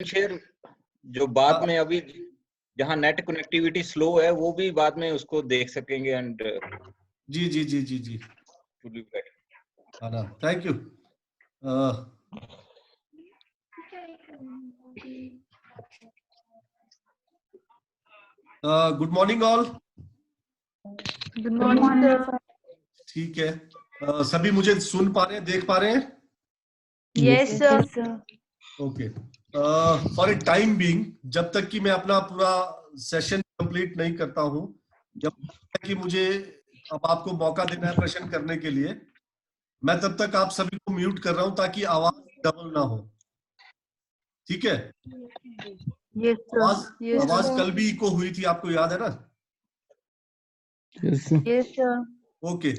Share जो बाद में अभी जहाँ नेट कनेक्टिविटी स्लो है वो भी बाद में उसको देख सकेंगे एंड जी जी जी जी जी thank you. Good morning all. Good morning sir. ठीक है, सभी मुझे सुन पा रहे हैं, देख पा रहे हैं? Yes sir. Okay, for a time being, जब तक कि मैं अपना पूरा सेशन कंप्लीट नहीं करता हूं, जब तक कि मुझे अब आपको मौका देना है प्रश्न करने के लिए, मैं तब तक आप सभी को म्यूट कर रहा हूं ताकि आवाज डबल ना हो। ठीक है? Yes sir. आवाज कल भी इको हुई थी, आपको याद है ना? Yes sir. ओके,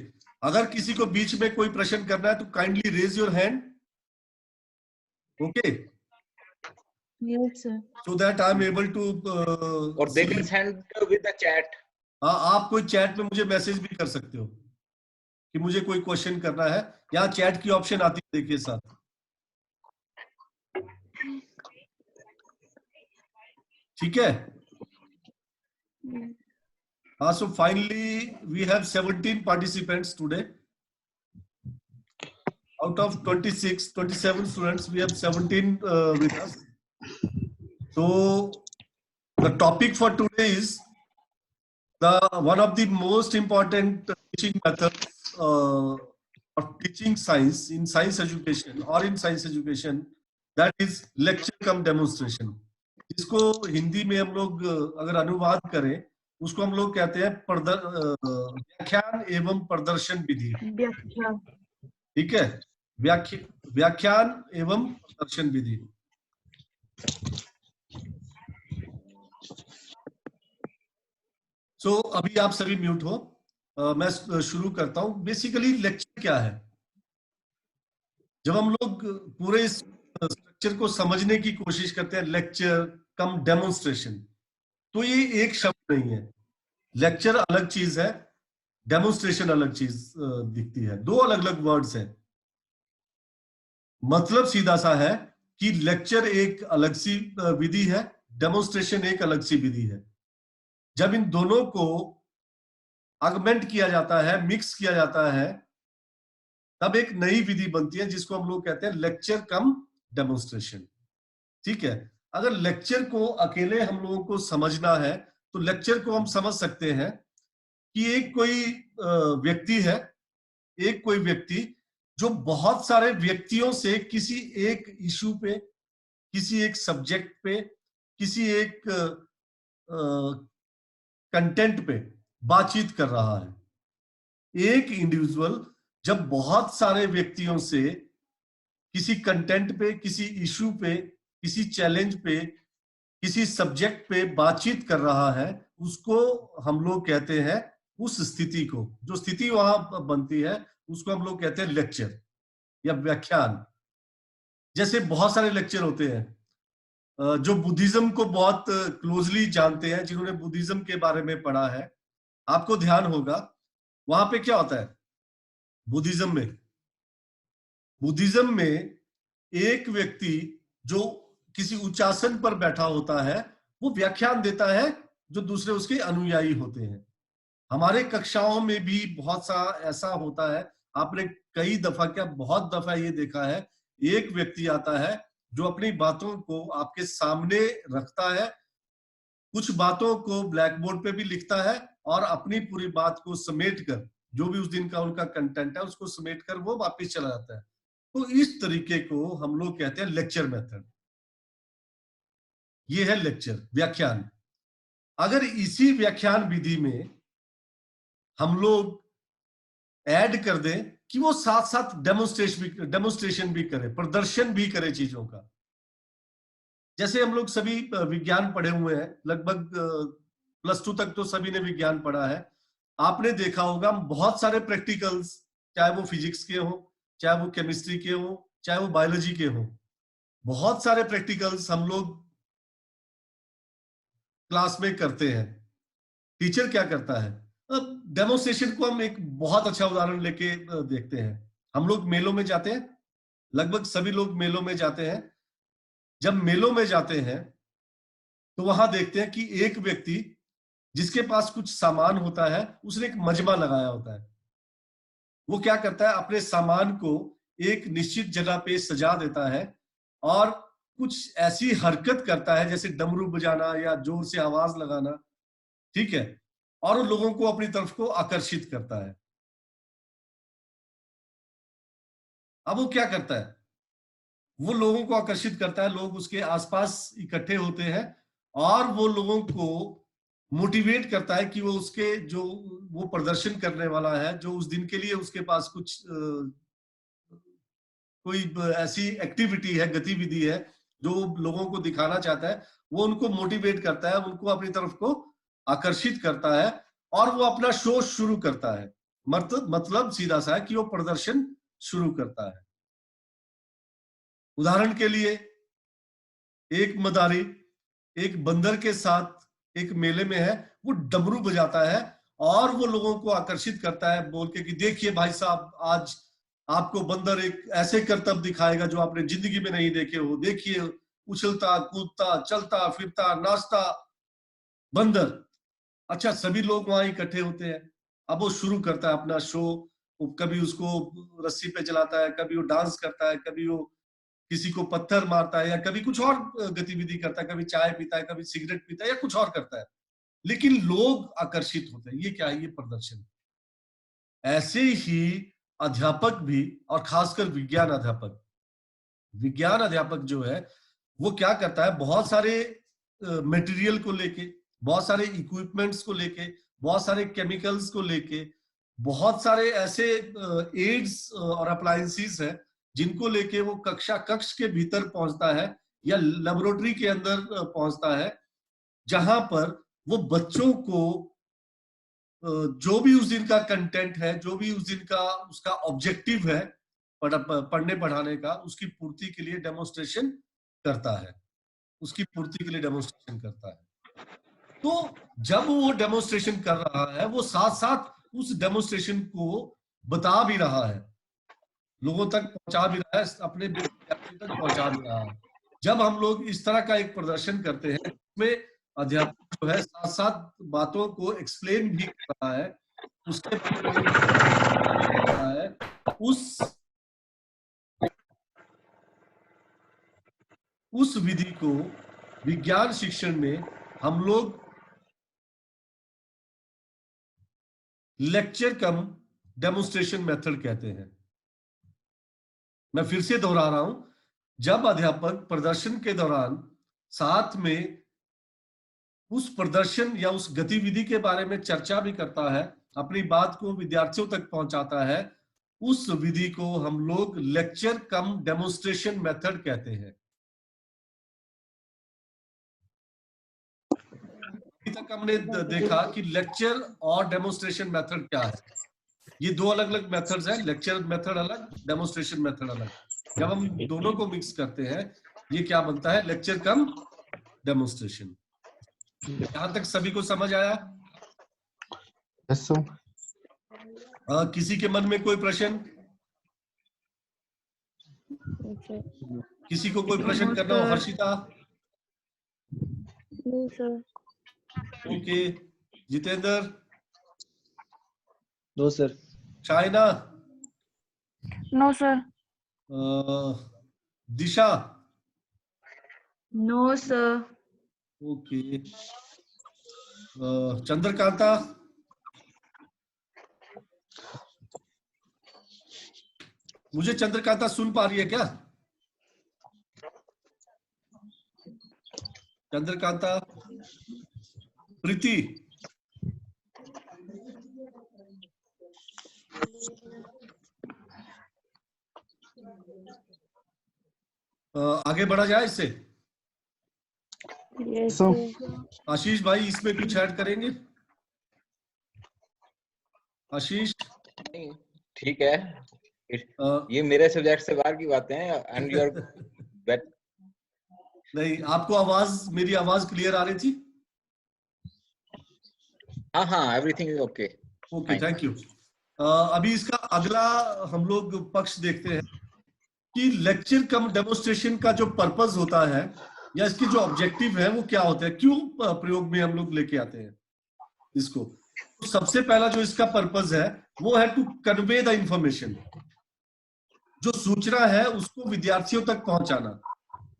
अगर किसी को बीच में कोई प्रश्न करना है तो kindly raise your hand. Okay, yes sir. so that I am able to और they can send with the chat. हाँ, आप कोई चैट में मुझे मैसेज भी कर सकते हो कि मुझे कोई क्वेश्चन करना है। यहाँ चैट की ऑप्शन आती है, देखिए साथ। ठीक है? हाँ, so finally we have 17 participants today. Out of 26, 27 students, we have 17 with us. So the topic for today is one of the most important teaching methods of teaching science in science education or in science education, that is lecture cum demonstration. इसको हिंदी में हम लोग अगर अनुवाद करें, उसको हम लोग कहते हैं व्याख्यान एवं प्रदर्शन विधि। ठीक है? व्याख्यान एवं प्रदर्शन विधि। सो अभी आप सभी म्यूट हो, मैं शुरू करता हूं। बेसिकली लेक्चर क्या है? जब हम लोग पूरे स्ट्रक्चर को समझने की कोशिश करते हैं, लेक्चर कम डेमोन्स्ट्रेशन, तो ये एक शब्द नहीं है। लेक्चर अलग चीज है, डेमोन्स्ट्रेशन अलग चीज दिखती है, दो अलग अलग वर्ड्स हैं। मतलब सीधा सा है कि लेक्चर एक अलग सी विधि है, डेमोन्स्ट्रेशन एक अलग सी विधि है। जब इन दोनों को ऑगमेंट किया जाता है, मिक्स किया जाता है, तब एक नई विधि बनती है जिसको हम लोग कहते हैं लेक्चर कम डेमोन्स्ट्रेशन। ठीक है? अगर लेक्चर को अकेले हम लोगों को समझना है तो लेक्चर को हम समझ सकते हैं कि एक कोई व्यक्ति है, एक कोई व्यक्ति जो बहुत सारे व्यक्तियों से किसी एक इशू पे, किसी एक सब्जेक्ट पे, किसी एक कंटेंट पे बातचीत कर रहा है। एक इंडिविजुअल जब बहुत सारे व्यक्तियों से किसी कंटेंट पे, किसी इशू पे, किसी चैलेंज पे, किसी सब्जेक्ट पे बातचीत कर रहा है, उसको हम लोग कहते हैं, उस स्थिति को, जो स्थिति वहां बनती है, उसको हम लोग कहते हैं लेक्चर या व्याख्यान। जैसे बहुत सारे लेक्चर होते हैं, जो बुद्धिज्म को बहुत क्लोजली जानते हैं, जिन्होंने बुद्धिज्म के बारे में पढ़ा है, आपको ध्यान होगा वहां पे क्या होता है। बुद्धिज्म में एक व्यक्ति जो किसी उच्चासन पर बैठा होता है, वो व्याख्यान देता है, जो दूसरे उसके अनुयायी होते हैं। हमारे कक्षाओं में भी बहुत सा ऐसा होता है, आपने कई दफा, क्या बहुत दफा ये देखा है, एक व्यक्ति आता है जो अपनी बातों को आपके सामने रखता है, कुछ बातों को ब्लैक बोर्ड पे भी लिखता है और अपनी पूरी बात को समेट कर, जो भी उस दिन का उनका कंटेंट है, उसको समेट कर वो वापस चला जाता है। तो इस तरीके को हम लोग कहते हैं लेक्चर मेथड। ये है लेक्चर, व्याख्यान। अगर इसी व्याख्यान विधि में हम लोग ऐड कर दें कि वो साथ साथ डेमोन्स्ट्रेशन भी करे, प्रदर्शन भी करे चीजों का। जैसे हम लोग सभी विज्ञान पढ़े हुए हैं, लगभग +2 तक तो सभी ने विज्ञान पढ़ा है। आपने देखा होगा बहुत सारे प्रैक्टिकल्स, चाहे वो फिजिक्स के हो, चाहे वो केमिस्ट्री के हो, चाहे वो बायोलॉजी के हो, बहुत सारे प्रैक्टिकल्स हम लोग क्लास में करते हैं। टीचर क्या करता है? अब डेमोन्स्ट्रेशन को हम एक बहुत अच्छा उदाहरण लेके देखते हैं। हम लोग मेलों में जाते हैं, लगभग सभी लोग मेलों में जाते हैं। जब मेलों में जाते हैं तो वहां देखते हैं कि एक व्यक्ति जिसके पास कुछ सामान होता है, उसने एक मजमा लगाया होता है। वो क्या करता है, अपने सामान को एक निश्चित जगह पे सजा देता है और कुछ ऐसी हरकत करता है जैसे डमरू बजाना या जोर से आवाज लगाना, ठीक है, और वो लोगों को अपनी तरफ को आकर्षित करता है। अब वो क्या करता है, वो लोगों को आकर्षित करता है, लोग उसके आसपास इकट्ठे होते हैं और वो लोगों को मोटिवेट करता है कि वो उसके जो वो प्रदर्शन करने वाला है, जो उस दिन के लिए उसके पास कुछ कोई ऐसी एक्टिविटी है, गतिविधि है जो लोगों को दिखाना चाहता है, वो उनको मोटिवेट करता है, उनको अपनी तरफ को आकर्षित करता है और वो अपना शो शुरू करता है। मतलब सीधा सा है कि वो प्रदर्शन शुरू करता है। उदाहरण के लिए एक मदारी एक बंदर के साथ एक मेले में है, वो डमरू बजाता है और वो लोगों को आकर्षित करता है बोल के कि देखिए भाई साहब, आज आपको बंदर एक ऐसे करतब दिखाएगा जो आपने जिंदगी में नहीं देखे हो। देखिए, उछलता कूदता चलता फिरता नाचता बंदर। अच्छा, सभी लोग वहां इकट्ठे होते हैं। अब वो शुरू करता है अपना शो। कभी उसको रस्सी पे चलाता है, कभी वो डांस करता है, कभी वो किसी को पत्थर मारता है या कभी कुछ और गतिविधि करता है, कभी चाय पीता है, कभी सिगरेट पीता है या कुछ और करता है, लेकिन लोग आकर्षित होते हैं। ये क्या है? ये प्रदर्शन। ऐसे ही अध्यापक भी, और खासकर विज्ञान अध्यापक जो है वो क्या करता है, बहुत सारे मटेरियल को लेके, बहुत सारे इक्विपमेंट्स को लेके, बहुत सारे केमिकल्स को लेके, बहुत सारे ऐसे एड्स और अप्लायंसेस हैं जिनको लेके वो कक्ष के भीतर पहुंचता है या लेबोरेटरी के अंदर पहुंचता है, जहां पर वो बच्चों को जो भी उस दिन का कंटेंट है, जो भी उस दिन का उसका ऑब्जेक्टिव है पढ़ने पढ़ाने का, उसकी पूर्ति के लिए डेमोन्स्ट्रेशन करता है, उसकी पूर्ति के लिए डेमोन्स्ट्रेशन करता है। तो जब वो डेमोन्स्ट्रेशन कर रहा है, वो साथ साथ उस डेमोन्स्ट्रेशन को बता भी रहा है, लोगों तक पहुंचा भी रहा है, अपने विद्यार्थियों तक पहुंचा भी रहा है। जब हम लोग इस तरह का एक प्रदर्शन करते हैं, उसमें अध्यापक जो है साथ साथ बातों को एक्सप्लेन भी कर रहा है, उसके है उस विधि को विज्ञान शिक्षण में हम लोग लेक्चर कम डेमोन्स्ट्रेशन मेथड कहते हैं। मैं फिर से दोहरा रहा हूं, जब अध्यापक प्रदर्शन के दौरान साथ में उस प्रदर्शन या उस गतिविधि के बारे में चर्चा भी करता है, अपनी बात को विद्यार्थियों तक पहुंचाता है, उस विधि को हम लोग लेक्चर कम डेमोन्स्ट्रेशन मेथड कहते हैं। अभी तक हमने देखा कि लेक्चर और डेमोन्स्ट्रेशन मेथड क्या है। ये दो अलग अलग मेथड्स हैं, लेक्चर मेथड अलग, डेमोन्स्ट्रेशन मेथड अलग। जब हम दोनों को मिक्स करते हैं, ये क्या बनता है? Lecture cum demonstration. यहां तक सभी को समझ आया? Yes sir. किसी के मन में कोई प्रश्न? किसी को कोई प्रश्न करना हो? Harshita? No sir. Okay. Jitendra? No sir. China? No sir. Disha? No sir. Okay. Chandrakanta? मुझे चंद्रकांता सुन पा रही है क्या? चंद्रकांता? प्रीति? आगे बढ़ा जाए इससे? Yes sir. आशीष भाई इसमें कुछ ऐड करेंगे? आशीष? ठीक है, ये मेरे सब्जेक्ट से बाहर की बातें हैं एंड यू आर बेट। नहीं, आपको आवाज, मेरी आवाज क्लियर आ रही थी? हाँ, everything is okay. Okay, thank you. अभी इसका अगला हम लोग पक्ष देखते हैं। कि लेक्चर कम डेमोन्स्ट्रेशन का जो पर्पस होता है या इसके जो ऑब्जेक्टिव है वो क्या होता है, क्यों प्रयोग में हम लोग लेके आते हैं इसको। तो सबसे पहला जो इसका पर्पस है वो है टू कन्वे द इंफॉर्मेशन, जो सूचना है उसको विद्यार्थियों तक पहुंचाना।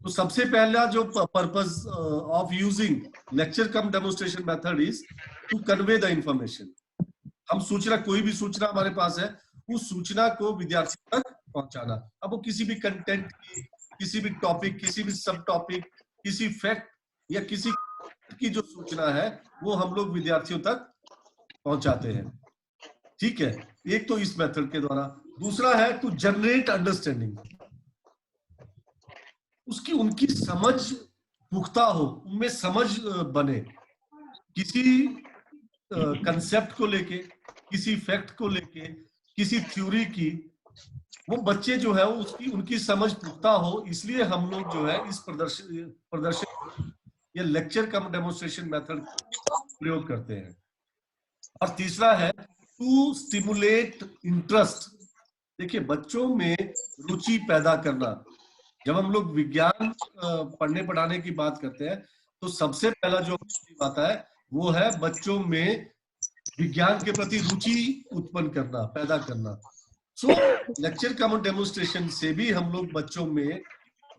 तो सबसे पहला जो purpose of using lecture cum demonstration method is to convey the information. हम सूचना, कोई भी सूचना हमारे पास है, उस सूचना को विद्यार्थियों तक पहुंचाना। अब वो किसी भी कंटेंट की, किसी भी टॉपिक, किसी भी सब टॉपिक, किसी फैक्ट या किसी की जो सूचना है वो हम लोग विद्यार्थियों तक पहुंचाते हैं। ठीक है, एक तो इस मेथड के द्वारा। दूसरा है टू जनरेट अंडरस्टैंडिंग, उसकी उनकी समझ पुख्ता हो, उनमें समझ बने, किसी कंसेप्ट को लेके, किसी फैक्ट को लेके, किसी थ्योरी की, वो बच्चे जो है उसकी उनकी समझ पुख्ता हो। इसलिए हम लोग जो है इस प्रदर्शन या लेक्चर कम डेमोन्स्ट्रेशन मेथड प्रयोग करते हैं। और तीसरा है टू स्टिमुलेट इंटरेस्ट। देखिए, बच्चों में रुचि पैदा करना। जब हम लोग विज्ञान पढ़ने पढ़ाने की बात करते हैं तो सबसे पहला जो आता है वो है बच्चों में विज्ञान के प्रति रुचि उत्पन्न करना, पैदा करना। सो लेक्चर कम डेमोन्स्ट्रेशन से भी हम लोग बच्चों में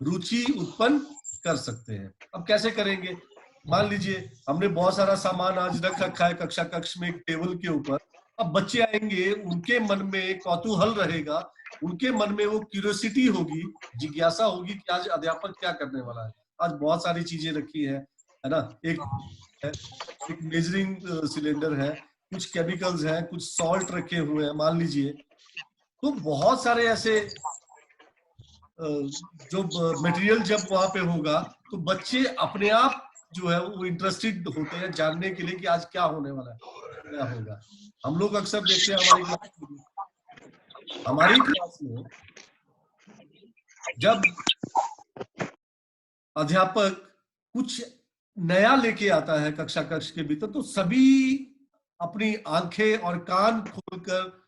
रुचि उत्पन्न कर सकते हैं। अब कैसे करेंगे? मान लीजिए हमने बहुत सारा सामान आज रख रखा है कक्षा कक्ष में एक टेबल के ऊपर। अब बच्चे आएंगे, उनके मन में कौतूहल रहेगा, उनके मन में वो क्यूरियोसिटी होगी, जिज्ञासा होगी कि आज अध्यापक क्या करने वाला है। आज बहुत सारी चीजें रखी है ना, एक मेजरिंग सिलेंडर है, कुछ केमिकल्स हैं, कुछ सॉल्ट रखे हुए हैं मान लीजिए। तो बहुत सारे ऐसे जो मटेरियल जब वहां पे होगा तो बच्चे अपने आप जो है वो इंटरेस्टेड होते हैं जानने के लिए कि आज क्या होने वाला है, क्या होगा। हम लोग अक्सर देखते हैं हमारी क्लास में जब अध्यापक कुछ नया लेके आता है कक्षा कक्ष के भीतर, तो सभी अपनी आंखें और कान खोलकर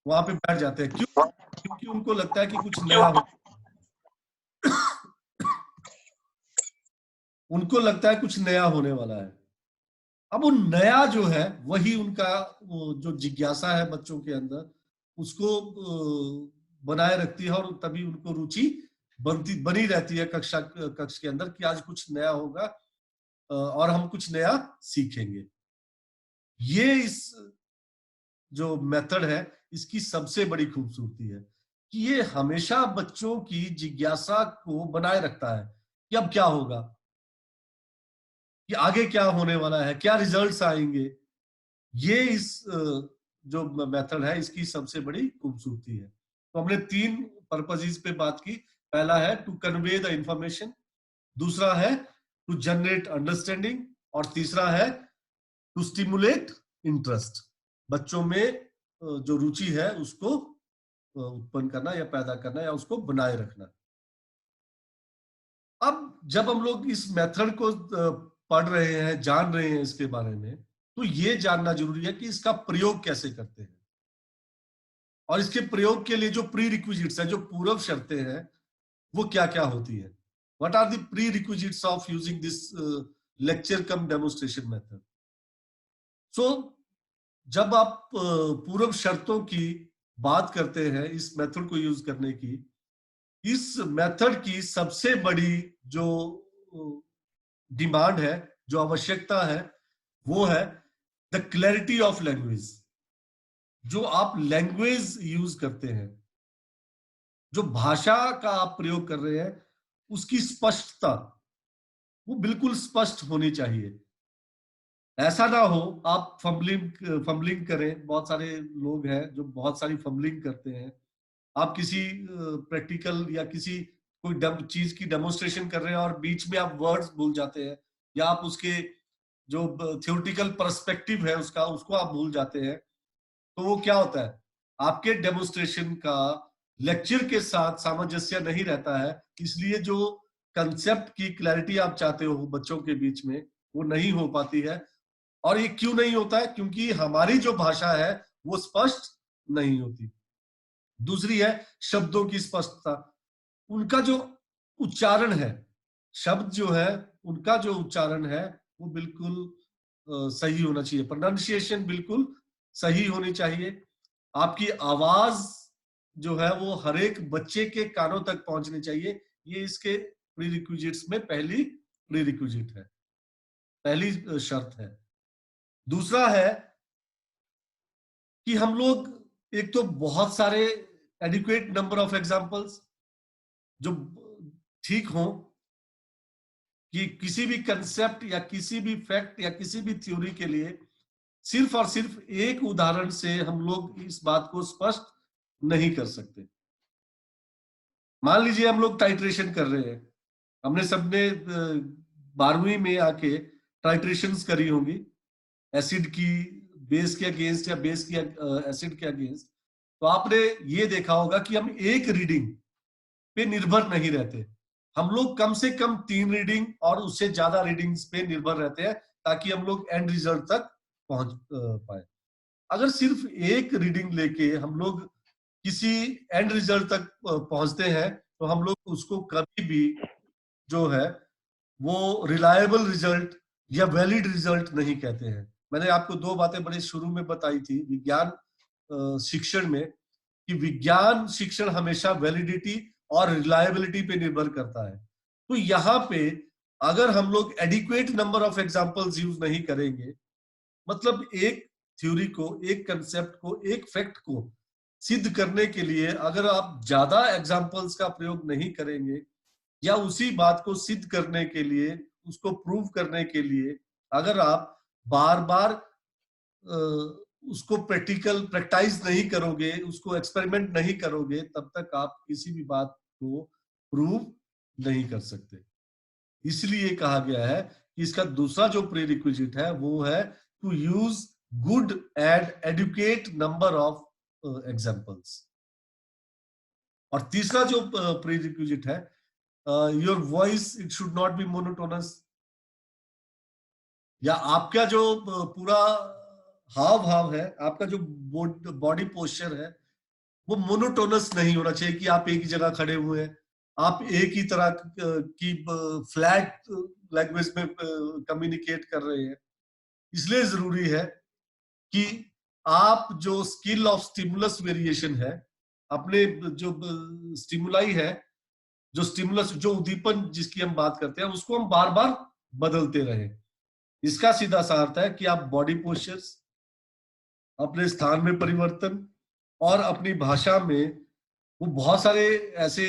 वहां पे बैठ जाते हैं। क्यों? क्योंकि उनको लगता है कि कुछ नया हो, उनको लगता है कुछ नया होने वाला है। अब वो नया जो है वही उनका वो जो जिज्ञासा है बच्चों के अंदर उसको बनाए रखती है, और तभी उनको रुचि बनी रहती है कक्ष के अंदर कि आज कुछ नया होगा और हम कुछ नया सीखेंगे। ये इस जो मेथड है इसकी सबसे बड़ी खूबसूरती है कि ये हमेशा बच्चों की जिज्ञासा को बनाए रखता है कि अब क्या होगा, कि आगे क्या होने वाला है, क्या रिजल्ट्स आएंगे। ये इस जो मेथड है इसकी सबसे बड़ी खूबसूरती है। तो हमने 3 पर्पसेस पे बात की। पहला है टू कन्वे द इंफॉर्मेशन, दूसरा है टू जनरेट अंडरस्टैंडिंग, और तीसरा है टू स्टिमुलेट इंटरेस्ट। बच्चों में जो रुचि है उसको उत्पन्न करना या पैदा करना या उसको बनाए रखना। अब जब हम लोग इस मेथड को पढ़ रहे हैं, जान रहे हैं इसके बारे में, तो ये जानना जरूरी है कि इसका प्रयोग कैसे करते हैं, और इसके प्रयोग के लिए जो प्री रिक्विजिट्स है, जो पूर्व शर्तें हैं, वो क्या क्या होती है। What are the prerequisites of using this lecture cum demonstration method. So जब आप पूर्व शर्तों की बात करते हैं इस मेथड को यूज करने की, इस मेथड की सबसे बड़ी जो डिमांड है, जो आवश्यकता है, वो है द क्लैरिटी ऑफ लैंग्वेज। जो आप लैंग्वेज यूज करते हैं, जो भाषा का आप प्रयोग कर रहे हैं, उसकी स्पष्टता वो बिल्कुल स्पष्ट होनी चाहिए। ऐसा ना हो आप फंबलिंग करें। बहुत सारे लोग हैं जो बहुत सारी फंबलिंग करते हैं। आप किसी प्रैक्टिकल या किसी कोई चीज की डेमोन्स्ट्रेशन कर रहे हैं और बीच में आप वर्ड्स भूल जाते हैं, या आप उसके जो थ्योरेटिकल पर्सपेक्टिव है उसको आप भूल जाते हैं। तो वो क्या होता है, आपके डेमोन्स्ट्रेशन का लेक्चर के साथ सामंजस्य नहीं रहता है। इसलिए जो कंसेप्ट की क्लैरिटी आप चाहते हो बच्चों के बीच में, वो नहीं हो पाती है। और ये क्यों नहीं होता है? क्योंकि हमारी जो भाषा है वो स्पष्ट नहीं होती। दूसरी है शब्दों की स्पष्टता। उनका जो उच्चारण है, शब्द जो है उनका जो उच्चारण है वो बिल्कुल सही होना चाहिए, प्रोनाउंसिएशन बिल्कुल सही होनी चाहिए। आपकी आवाज जो है वो हर एक बच्चे के कानों तक पहुंचनी चाहिए। ये इसके प्रीरिक्विजिट्स में पहली प्रीरिक्विजिट है, पहली शर्त है। दूसरा है कि हम लोग एक तो बहुत सारे एडिक्वेट नंबर ऑफ एग्जांपल्स जो ठीक हो, कि किसी भी कंसेप्ट या किसी भी फैक्ट या किसी भी थ्योरी के लिए सिर्फ और सिर्फ एक उदाहरण से हम लोग इस बात को स्पष्ट नहीं कर सकते। मान लीजिए हम लोग टाइट्रेशन कर रहे हैं, हमने सबने 12वीं में आके टाइट्रेशंस करी होंगी, एसिड की बेस के अगेंस्ट या बेस की एसिड के अगेंस्ट। तो आपने ये देखा होगा कि हम एक रीडिंग पे निर्भर नहीं रहते, हम लोग कम से कम 3 रीडिंग और उससे ज्यादा रीडिंग्स पे निर्भर रहते हैं ताकि हम लोग एंड रिजल्ट तक पहुंच पाए। अगर सिर्फ एक रीडिंग लेके हम लोग किसी एंड रिजल्ट तक पहुंचते हैं तो हम लोग उसको कभी भी जो है वो रिलायबल रिजल्ट या वैलिड रिजल्ट नहीं कहते हैं। मैंने आपको 2 बातें बड़े शुरू में बताई थी विज्ञान शिक्षण में, कि विज्ञान शिक्षण हमेशा वैलिडिटी और रिलायबिलिटी पे निर्भर करता है। तो यहाँ पे अगर हम लोग adequate number of examples use नहीं करेंगे, मतलब एक थ्योरी को, एक कंसेप्ट को, एक फैक्ट को सिद्ध करने के लिए अगर आप ज्यादा एग्जांपल्स का प्रयोग नहीं करेंगे या उसी बात को सिद्ध करने के लिए, उसको प्रूव करने के लिए अगर आप बार बार उसको प्रैक्टिस नहीं करोगे, उसको एक्सपेरिमेंट नहीं करोगे, तब तक आप किसी भी बात को प्रूव नहीं कर सकते। इसलिए कहा गया है कि इसका दूसरा जो प्रीरिक्विजिट है वो है to use good and adequate number of examples. और तीसरा जो प्रीरिक्विजिट है, your voice it should not be monotonous, या आपका जो पूरा हाव भाव है, आपका जो बॉडी पोस्चर है वो मोनोटोनस नहीं होना चाहिए कि आप एक ही जगह खड़े हुए हैं, आप एक ही तरह की फ्लैट लैंग्वेज में कम्युनिकेट कर रहे हैं। इसलिए जरूरी है कि आप जो स्किल ऑफ स्टिमुलस वेरिएशन है, अपने जो स्टिमुलाई है, जो स्टिमुलस, जो उद्दीपन जिसकी हम बात करते हैं, उसको हम बार बार बदलते रहे। इसका सीधा सा अर्थ है कि आप बॉडी पोस्चर्स, अपने स्थान में परिवर्तन और अपनी भाषा में वो बहुत सारे ऐसे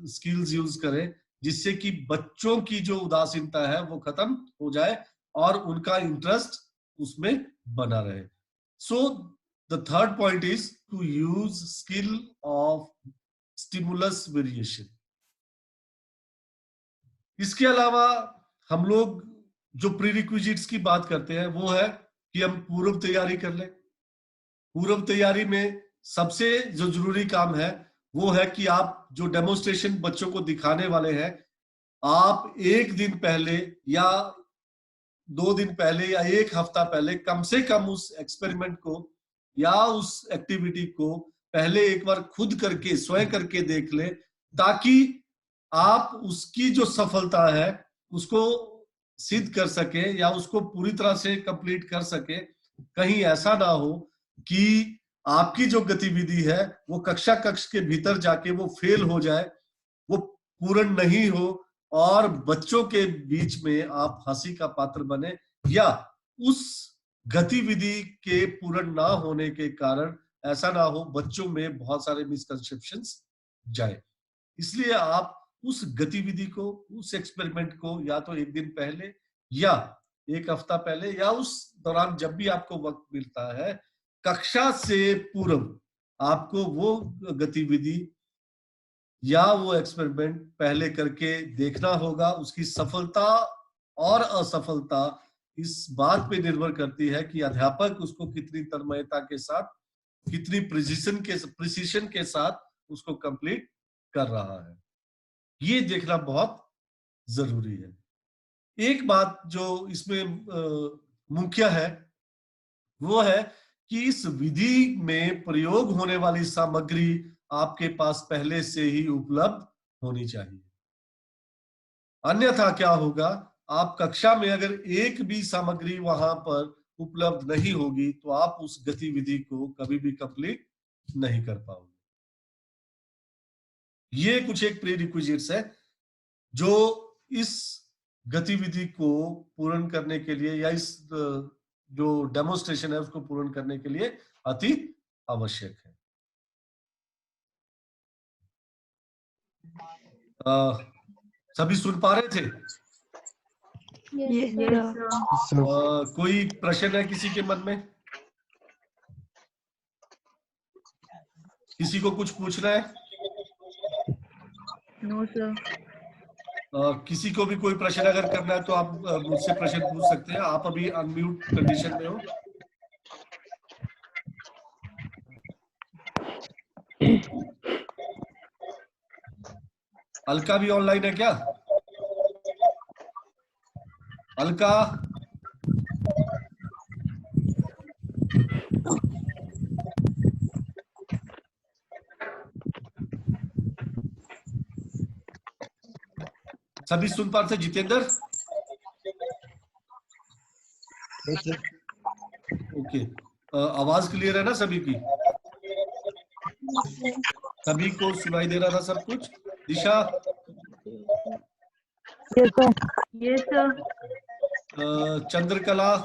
स्किल्स यूज करें जिससे कि बच्चों की जो उदासीनता है वो खत्म हो जाए और उनका इंटरेस्ट उसमें बना रहे। So the third point is to use skill of stimulus variation. इसके अलावा हम लोग जो प्रीरिक्विजिट्स की बात करते हैं वो है कि हम पूर्व तैयारी कर लें। पूर्व तैयारी में सबसे जो जरूरी काम है वो है कि आप जो डेमोन्स्ट्रेशन बच्चों को दिखाने वाले हैं, आप एक दिन पहले या 2 दिन पहले या 1 हफ्ता पहले कम से कम उस एक्सपेरिमेंट को या उस एक्टिविटी को पहले एक बार खुद करके, स्वयं करके देख ले, ताकि आप उसकी जो सफलता है उसको सिद्ध कर सके या उसको पूरी तरह से कंप्लीट कर सके। कहीं ऐसा ना हो कि आपकी जो गतिविधि है वो कक्ष के भीतर जाके वो फेल हो जाए, वो पूर्ण नहीं हो और बच्चों के बीच में आप हंसी का पात्र बने, या उस गतिविधि के पूर्ण ना होने के कारण ऐसा ना हो बच्चों में बहुत सारे मिसकंसेप्शंस जाए। इसलिए आप उस गतिविधि को, उस एक्सपेरिमेंट को या तो एक दिन पहले या 1 हफ्ता पहले या उस दौरान जब भी आपको वक्त मिलता है, कक्षा से पूर्व आपको वो गतिविधि या वो एक्सपेरिमेंट पहले करके देखना होगा। उसकी सफलता और असफलता इस बात पे निर्भर करती है कि अध्यापक उसको कितनी तन्मयता के साथ, कितनी प्रिसिशन के साथ उसको कंप्लीट कर रहा है। ये देखना बहुत जरूरी है। एक बात जो इसमें मुख्य है वो है कि इस विधि में प्रयोग होने वाली सामग्री आपके पास पहले से ही उपलब्ध होनी चाहिए। अन्यथा क्या होगा, आप कक्षा में अगर एक भी सामग्री वहां पर उपलब्ध नहीं होगी तो आप उस गतिविधि को कभी भी कंप्लीट नहीं कर पाओगे। ये कुछ एक प्रीरिक्विजिट्स है जो इस गतिविधि को पूर्ण करने के लिए या इस जो डेमोन्स्ट्रेशन है उसको पूर्ण करने के लिए अति आवश्यक है। सभी सुन पा रहे थे? कोई प्रश्न है किसी के मन में? किसी को कुछ पूछना है? No sir. किसी को भी कोई प्रश्न अगर करना है तो आप मुझसे प्रश्न पूछ सकते हैं। आप अभी अनम्यूट कंडीशन में हो। अलका भी ऑनलाइन है क्या? अलका, सभी सुन पा रहे थे? जितेंद्र, ओके, आवाज क्लियर है ना सभी की? सभी को सुनाई दे रहा था सब कुछ? दिशा, यस सर। चंद्रकला,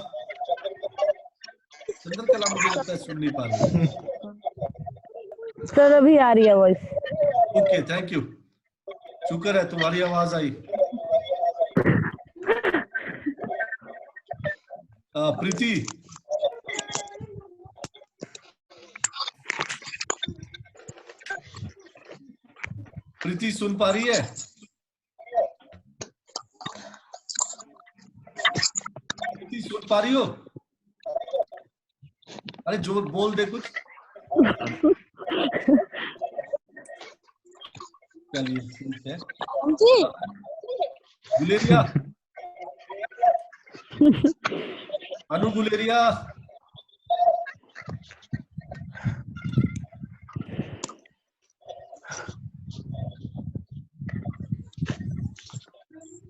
चंद्रकला मुझे लगता है सुन नहीं पा रही। सर अभी आ रही है वॉइस। ओके, थैंक यू, शुक्र है तुम्हारी आवाज आई। प्रीति, प्रीति सुन पा रही है? प्रीति सुन पा रही हो? अरे जो बोल दे कुछ। चलिए ठीक है। गुलेरिया, अनु गुलेरिया,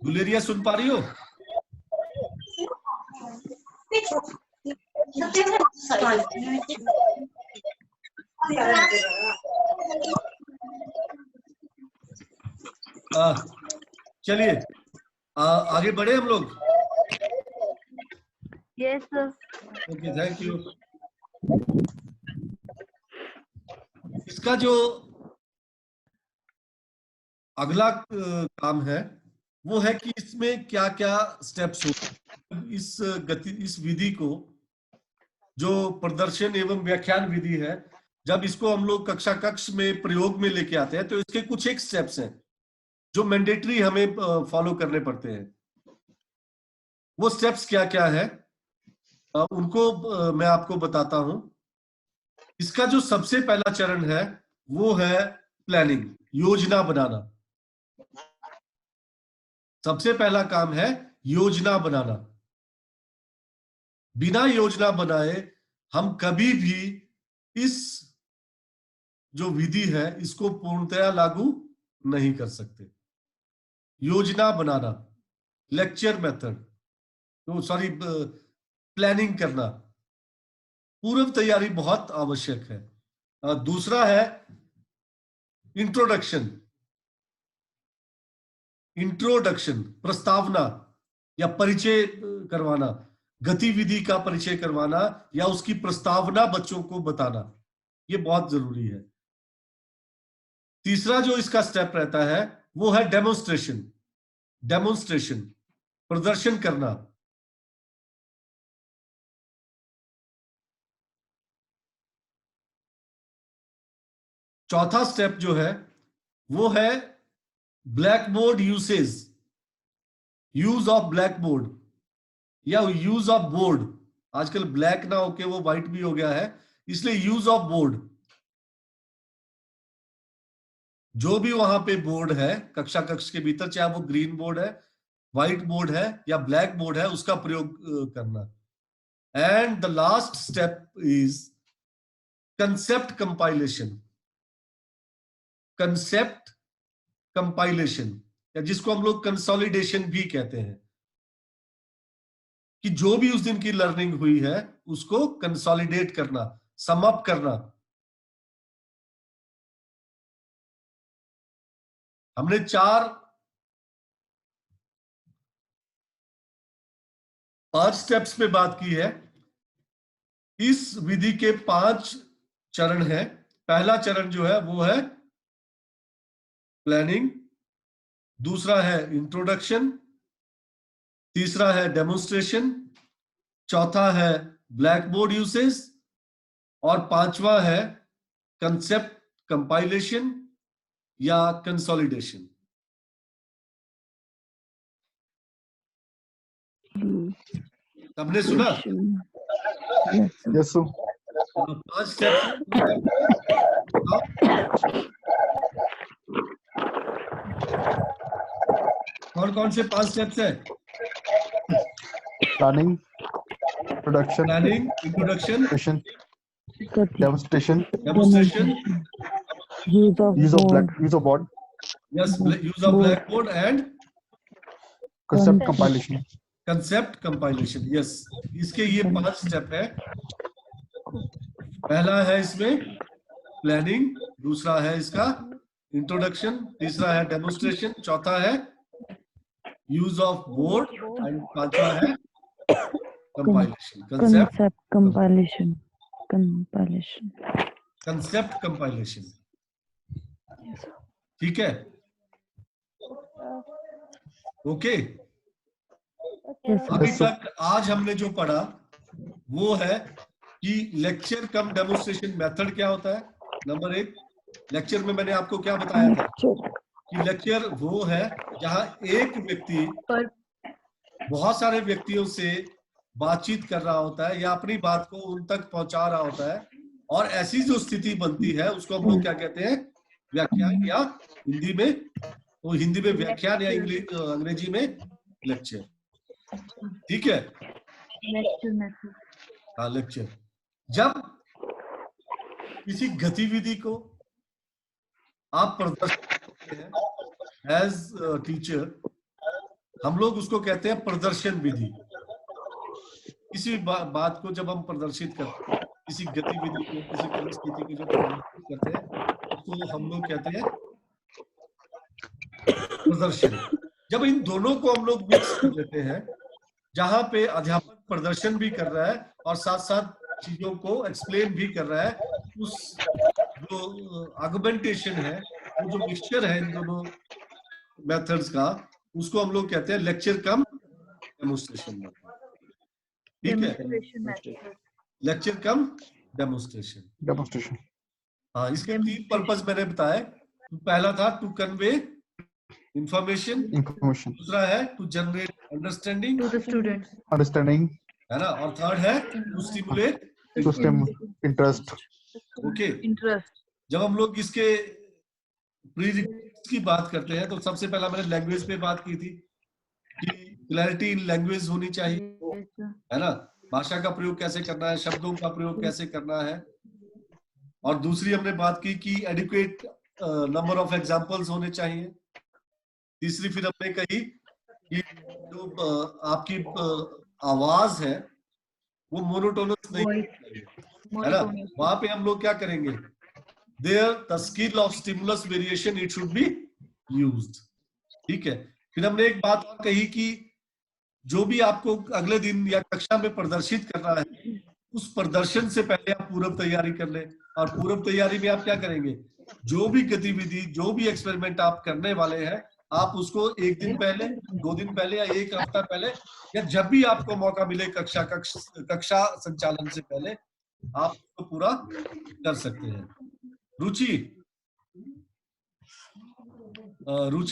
गुलेरिया सुन पा रही हो? चलिए आगे बढ़े हम लोग। Yes sir. Okay, thank you. इसका जो अगला काम है वो है कि इसमें क्या क्या स्टेप्स हो। इस विधि को, जो प्रदर्शन एवं व्याख्यान विधि है, जब इसको हम लोग कक्षा कक्ष में प्रयोग में लेके आते हैं तो इसके कुछ एक स्टेप्स हैं जो मैंडेटरी हमें फॉलो करने पड़ते हैं। वो स्टेप्स क्या क्या है उनको मैं आपको बताता हूं। इसका जो सबसे पहला चरण है वो है प्लानिंग, योजना बनाना। सबसे पहला काम है योजना बनाना। बिना योजना बनाए हम कभी भी इस जो विधि है इसको पूर्णतया लागू नहीं कर सकते। योजना बनाना, लेक्चर मेथड, तो सॉरी प्लानिंग करना, पूर्व तैयारी बहुत आवश्यक है। दूसरा है इंट्रोडक्शन। इंट्रोडक्शन, प्रस्तावना या परिचय करवाना, गतिविधि का परिचय करवाना या उसकी प्रस्तावना बच्चों को बताना, ये बहुत जरूरी है। तीसरा जो इसका स्टेप रहता है वो है डेमोन्स्ट्रेशन। डेमोन्स्ट्रेशन, प्रदर्शन करना। चौथा स्टेप जो है वो है black board usage, use of black board या यूज ऑफ बोर्ड। आजकल ब्लैक ना होके वो व्हाइट भी हो गया है, इसलिए यूज ऑफ बोर्ड। जो भी वहां पे बोर्ड है कक्षा कक्ष के भीतर, चाहे वो ग्रीन बोर्ड है, व्हाइट बोर्ड है या ब्लैक बोर्ड है, उसका प्रयोग करना। And the last step is concept compilation. Concept compilation, या जिसको हम लोग कंसोलिडेशन भी कहते हैं, कि जो भी उस दिन की लर्निंग हुई है उसको कंसोलिडेट करना, सम अप करना। हमने 5 स्टेप्स पे बात की है। इस विधि के 5 चरण हैं। पहला चरण जो है वो है प्लानिंग, दूसरा है इंट्रोडक्शन, तीसरा है डेमोन्स्ट्रेशन, चौथा है ब्लैक बोर्ड यूसेज, और पांचवा है कंसेप्ट कंपाइलेशन या कंसोलिडेशन। सबने सुना? Yes, sir. 5 स्टेप। कौन कौन से 5 स्टेप्स है? Planning, production, planning, introduction, demonstration, demonstration, use of use of board, board, yes, use of black board and concept compilation. Concept compilation. Yes, इसके ये 5 स्टेप है। पहला है इसमें प्लानिंग, दूसरा है इसका इंट्रोडक्शन, तीसरा है डेमोन्स्ट्रेशन, चौथा है यूज ऑफ बोर्ड एंड पांचवा है compilation, concept compilation, concept compilation. ठीक है, ओके। अभी तक आज हमने जो पढ़ा वो है कि लेक्चर कम डेमोन्स्ट्रेशन मेथड क्या होता है। नंबर 1, लेक्चर में मैंने आपको क्या बताया था कि लेक्चर वो है जहां एक व्यक्ति बहुत सारे व्यक्तियों से बातचीत कर रहा होता है या अपनी बात को उन तक पहुंचा रहा होता है, और ऐसी जो स्थिति बनती है उसको हम लोग क्या कहते हैं? व्याख्यान, या हिंदी में तो हिंदी में व्याख्यान या अंग्रेजी में लेक्चर। ठीक है, हाँ लेक्चर। जब किसी गतिविधि को आप प्रदर्शित करते हैं एज टीचर, हम लोग उसको कहते हैं प्रदर्शन विधि। किसी बात को जब हम प्रदर्शित करते हैं, किसी गतिविधि को, किसी परिस्थिति को जब प्रदर्शित करते हैं उसको हम लोग कहते हैं प्रदर्शन। जब इन दोनों को हम लोग मिक्स कर देते हैं, जहां पे अध्यापक प्रदर्शन भी कर रहा है और साथ साथ चीजों को एक्सप्लेन भी कर रहा है, उस जो आर्गुमेंटेशन है, वो जो मिक्सचर है इन दोनों मेथड्स का, उसको हम लोग कहते हैं लेक्चर कम डेमोन्स्ट्रेशन। ठीक है, लेक्चर कम डेमोन्स्ट्रेशन। हाँ, इसके 3 पर्पस मैंने बताए। पहला था टू कन्वे इंफॉर्मेशन, दूसरा है to generate understanding to the students, है ना, और थर्ड है to stimulate interest. Okay. interest, जब हम लोग इसके प्रीरिक्विजिट्स की बात करते हैं तो सबसे पहला मैंने लैंग्वेज पे बात की थी कि क्लैरिटी इन लैंग्वेज होनी चाहिए, है ना, भाषा का प्रयोग कैसे करना है, शब्दों का प्रयोग कैसे करना है। और दूसरी हमने बात की कि एडिक्वेट नंबर ऑफ एग्जांपल्स होने चाहिए। तीसरी फिर हमने कही कि जो आपकी आवाज है वो मोनोटोनस नहीं है ना, वहां पे हम लोग क्या करेंगे? There the skill of stimulus variation it should be used. ठीक है, फिर हमने एक बात और कही कि जो भी आपको अगले दिन या कक्षा में प्रदर्शित करना है, उस प्रदर्शन से पहले आप पूर्व तैयारी कर लें। और पूर्व तैयारी में आप क्या करेंगे? जो भी गतिविधि, जो भी एक्सपेरिमेंट आप करने वाले हैं, आप उसको 1 दिन पहले, 2 दिन पहले या 1 हफ्ता पहले, या जब भी आपको मौका मिले कक्षा संचालन से पहले आप उसको पूरा कर सकते हैं। रुचि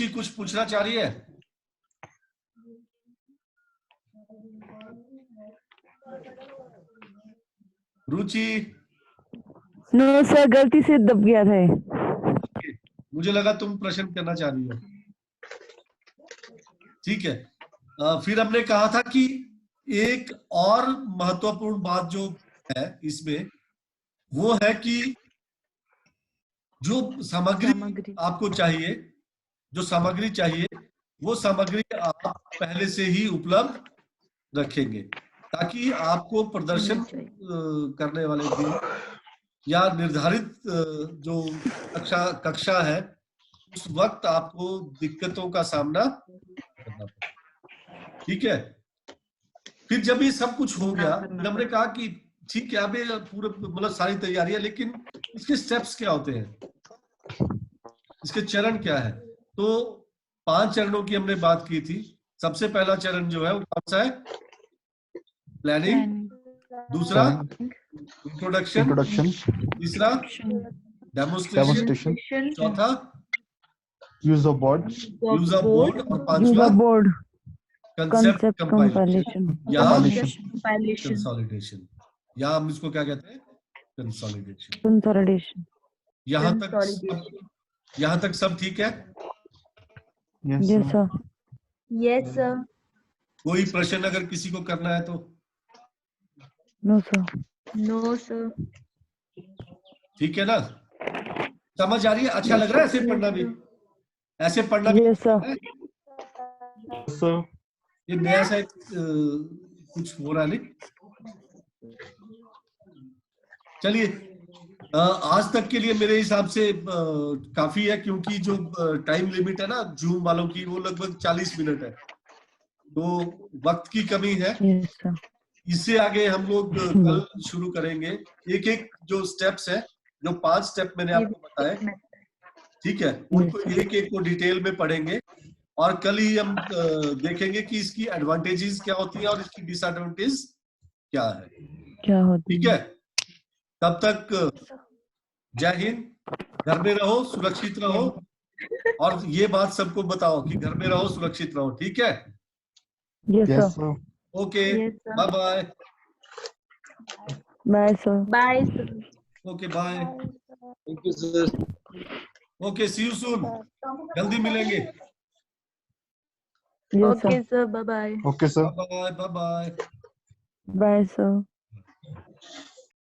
कुछ पूछना चाह रही है? रुचि? नो सर, गलती से दब गया था। मुझे लगा तुम प्रश्न करना चाह रही हो। ठीक है, फिर हमने कहा था कि एक और महत्वपूर्ण बात जो है इसमें, वो है कि जो सामग्री आपको चाहिए, जो सामग्री चाहिए वो सामग्री आप पहले से ही उपलब्ध रखेंगे, ताकि आपको प्रदर्शन करने वाले दिन या निर्धारित जो कक्षा है उस वक्त आपको दिक्कतों का सामना करना पड़े। ठीक है, फिर जब ये सब कुछ हो गया, फिर हमने कहा कि ठीक है, अब ये पूरे मतलब सारी तैयारियां, लेकिन इसके स्टेप्स क्या होते हैं, इसके चरण क्या है? तो 5 चरणों की हमने बात की थी। सबसे पहला चरण जो है वो कौन सा है? प्लानिंग। दूसरा इंट्रोडक्शन। तीसरा डेमोन्स्ट्रेशन। चौथा यूज ऑफ बोर्ड। और पांचवा बोर्ड कंसेप्ट कंपाइलेशन या Compilation. कंसोलिडेशन, या हम इसको क्या कहते हैं? कंसोलिडेशन। यहाँ तक सब ठीक है? Yes sir. Yes sir. कोई प्रश्न अगर किसी को करना है तो? No sir. No sir. ठीक है ना, समझ आ रही है? अच्छा लग रहा है ऐसे पढ़ना भी? ऐसे पढ़ना भी? Yes sir. सर ये नया सा कुछ हो रहा नहीं। चलिए, आज तक के लिए मेरे हिसाब से काफी है, क्योंकि जो टाइम लिमिट है ना जूम वालों की, वो लगभग 40 मिनट है, तो वक्त की कमी है। Yes sir. इससे आगे हम लोग कल शुरू करेंगे। एक एक जो स्टेप्स है, जो 5 स्टेप मैंने आपको बताए, ठीक है, उनको एक एक को डिटेल में पढ़ेंगे, और कल ही हम देखेंगे कि इसकी एडवांटेजेस क्या होती है और इसकी डिसएडवांटेज क्या है। क्या होती है? ठीक है, तब तक जय हिंद, घर में रहो, सुरक्षित रहो, और ये बात सबको बताओ कि घर में रहो, सुरक्षित रहो। ठीक है? Yes yes sir. Sir. Okay, bye bye. Bye sir. Bye sir. Okay, bye. Thank you sir. Okay, see you soon, जल्दी मिलेंगे। Yes okay sir. Sir, bye bye. Okay sir. Bye bye. Bye sir.